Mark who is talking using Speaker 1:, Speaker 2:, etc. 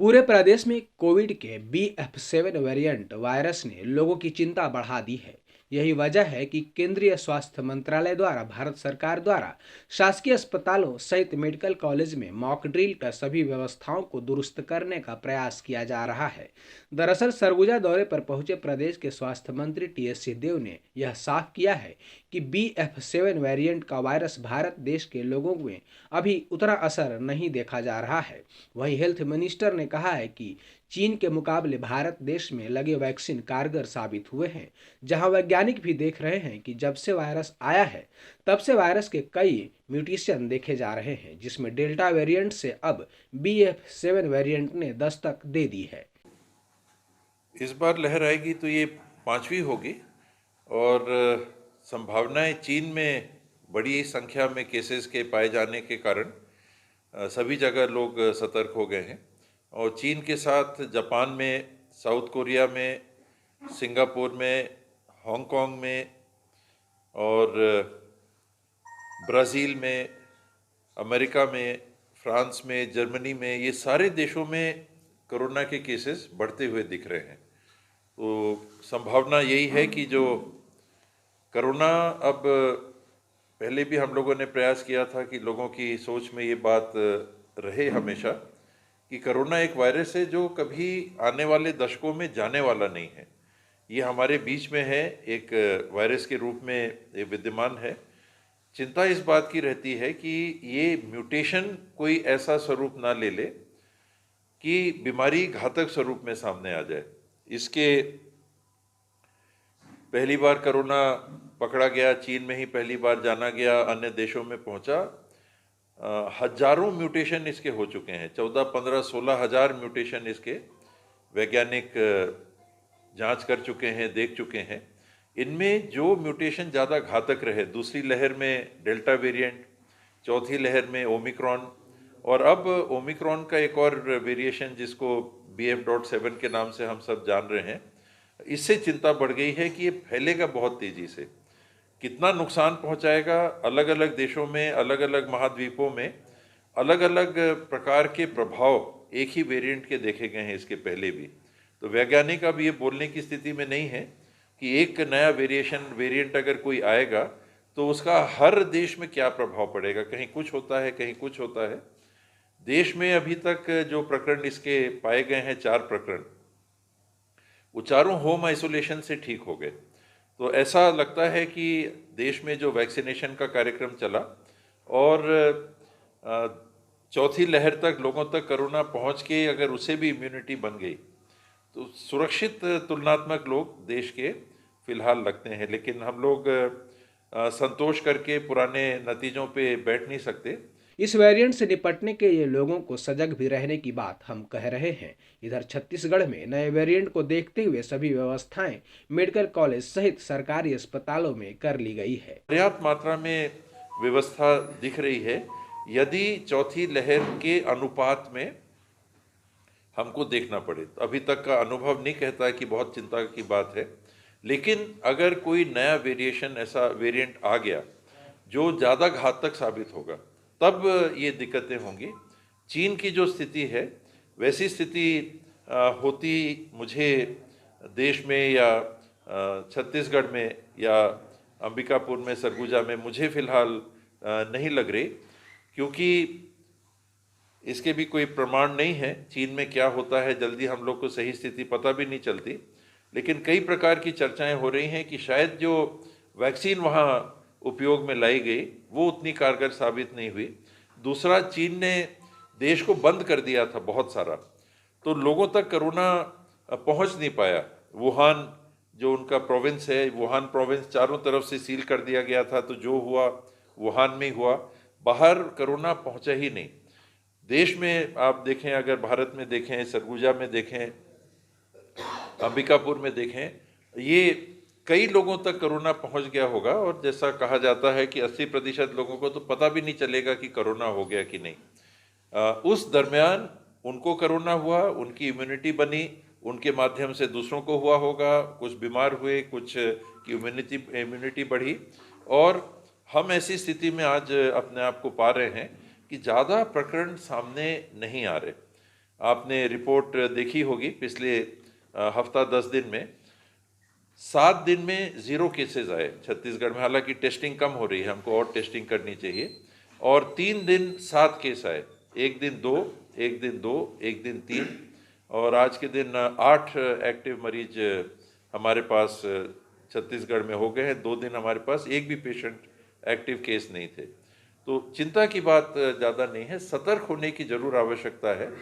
Speaker 1: पूरे प्रदेश में कोविड के BF7 वेरिएंट वायरस ने लोगों की चिंता बढ़ा दी है। यही वजह है कि केंद्रीय स्वास्थ्य मंत्रालय द्वारा भारत सरकार द्वारा शासकीय अस्पतालों सहित मेडिकल कॉलेज में मॉक ड्रिल कर सभी व्यवस्थाओं को दुरुस्त करने का प्रयास किया जा रहा है। दरअसल सरगुजा दौरे पर पहुंचे प्रदेश के स्वास्थ्य मंत्री TS सिंहदेव ने यह साफ किया है कि BF7 वेरिएंट का वायरस भारत देश के लोगों में अभी उतना असर नहीं देखा जा रहा है। वहीं हेल्थ मिनिस्टर ने कहा है कि चीन के मुकाबले भारत देश में लगे वैक्सीन कारगर साबित हुए हैं। जहां वैज्ञानिक भी देख रहे हैं कि जब से वायरस आया है तब से वायरस के कई म्यूटेशन देखे जा रहे हैं, जिसमें डेल्टा वेरिएंट से अब BF7 वेरिएंट ने दस्तक दे दी है।
Speaker 2: इस बार लहर आएगी तो ये पांचवी होगी और संभावनाएं चीन में बड़ी संख्या में केसेस के पाए जाने के कारण सभी जगह लोग सतर्क हो गए हैं और चीन के साथ जापान में, साउथ कोरिया में, सिंगापुर में, हांगकांग में और ब्राज़ील में, अमेरिका में, फ्रांस में, जर्मनी में, ये सारे देशों में कोरोना के केसेस बढ़ते हुए दिख रहे हैं। तो संभावना यही है कि जो कोरोना, अब पहले भी हम लोगों ने प्रयास किया था कि लोगों की सोच में ये बात रहे हमेशा कि कोरोना एक वायरस है जो कभी आने वाले दशकों में जाने वाला नहीं है। ये हमारे बीच में है, एक वायरस के रूप में ये विद्यमान है। चिंता इस बात की रहती है कि ये म्यूटेशन कोई ऐसा स्वरूप ना ले ले कि बीमारी घातक स्वरूप में सामने आ जाए। इसके पहली बार कोरोना पकड़ा गया, चीन में ही पहली बार जाना गया, अन्य देशों में पहुंचा। हजारों म्यूटेशन इसके हो चुके हैं, 14, 15, 16 हजार म्यूटेशन इसके वैज्ञानिक जांच कर चुके हैं, देख चुके हैं। इनमें जो म्यूटेशन ज़्यादा घातक रहे, दूसरी लहर में डेल्टा वेरिएंट, चौथी लहर में ओमिक्रॉन, और अब ओमिक्रॉन का एक और वेरिएशन जिसको BF.7 के नाम से हम सब जान रहे हैं, इससे चिंता बढ़ गई है कि ये फैलेगा बहुत तेज़ी से। कितना नुकसान पहुंचाएगा, अलग अलग देशों में, अलग अलग महाद्वीपों में अलग अलग प्रकार के प्रभाव एक ही वेरिएंट के देखे गए हैं इसके पहले भी। तो वैज्ञानिक अब ये बोलने की स्थिति में नहीं है कि एक नया वेरिएंट अगर कोई आएगा तो उसका हर देश में क्या प्रभाव पड़ेगा। कहीं कुछ होता है, कहीं कुछ होता है। देश में अभी तक जो प्रकरण इसके पाए गए हैं, 4 प्रकरण, वो चारों होम आइसोलेशन से ठीक हो गए। तो ऐसा लगता है कि देश में जो वैक्सीनेशन का कार्यक्रम चला और चौथी लहर तक लोगों तक कोरोना पहुंच के अगर उसे भी इम्यूनिटी बन गई तो सुरक्षित तुलनात्मक लोग देश के फिलहाल लगते हैं। लेकिन हम लोग संतोष करके पुराने नतीजों पे बैठ नहीं सकते।
Speaker 1: इस वेरिएंट से निपटने के लिए लोगों को सजग भी रहने की बात हम कह रहे हैं। इधर छत्तीसगढ़ में नए वेरिएंट को देखते हुए सभी व्यवस्थाएं मेडिकल कॉलेज सहित सरकारी अस्पतालों में कर ली गई है।
Speaker 2: पर्याप्त मात्रा में व्यवस्था दिख रही है। यदि चौथी लहर के अनुपात में हमको देखना पड़े, अभी तक का अनुभव नहीं कहता कि बहुत चिंता की बात है, लेकिन अगर कोई नया वेरिएशन, ऐसा वेरिएंट आ गया जो ज़्यादा घातक साबित होगा, तब ये दिक्कतें होंगी। चीन की जो स्थिति है वैसी स्थिति होती मुझे देश में या छत्तीसगढ़ में या अंबिकापुर में, सरगुजा में मुझे फिलहाल नहीं लग रही, क्योंकि इसके भी कोई प्रमाण नहीं है। चीन में क्या होता है जल्दी हम लोग को सही स्थिति पता भी नहीं चलती, लेकिन कई प्रकार की चर्चाएं हो रही हैं कि शायद जो वैक्सीन वहाँ उपयोग में लाई गई वो उतनी कारगर साबित नहीं हुई। दूसरा, चीन ने देश को बंद कर दिया था बहुत सारा, तो लोगों तक कोरोना पहुँच नहीं पाया। वुहान जो उनका प्रोविंस है, वुहान प्रोविंस चारों तरफ से सील कर दिया गया था, तो जो हुआ वुहान में हुआ, बाहर कोरोना पहुँचा ही नहीं। देश में आप देखें, अगर भारत में देखें, सरगुजा में देखें, अंबिकापुर में देखें, ये कई लोगों तक कोरोना पहुंच गया होगा और जैसा कहा जाता है कि 80% लोगों को तो पता भी नहीं चलेगा कि कोरोना हो गया कि नहीं। उस दरमियान उनको कोरोना हुआ, उनकी इम्यूनिटी बनी, उनके माध्यम से दूसरों को हुआ होगा, कुछ बीमार हुए, कुछ की इम्यूनिटी बढ़ी, और हम ऐसी स्थिति में आज अपने आप को पा रहे हैं कि ज़्यादा प्रकरण सामने नहीं आ रहे। आपने रिपोर्ट देखी होगी पिछले हफ्ता 10 दिन में 7 दिन में 0 केसेस आए छत्तीसगढ़ में। हालांकि टेस्टिंग कम हो रही है, हमको और टेस्टिंग करनी चाहिए। और 3 दिन 7 केस आए, एक दिन 2, एक दिन 2, एक दिन 3, और आज के दिन 8 एक्टिव मरीज हमारे पास छत्तीसगढ़ में हो गए हैं। 2 दिन हमारे पास एक भी पेशेंट एक्टिव केस नहीं थे। तो चिंता की बात ज़्यादा नहीं है, सतर्क होने की जरूर आवश्यकता है।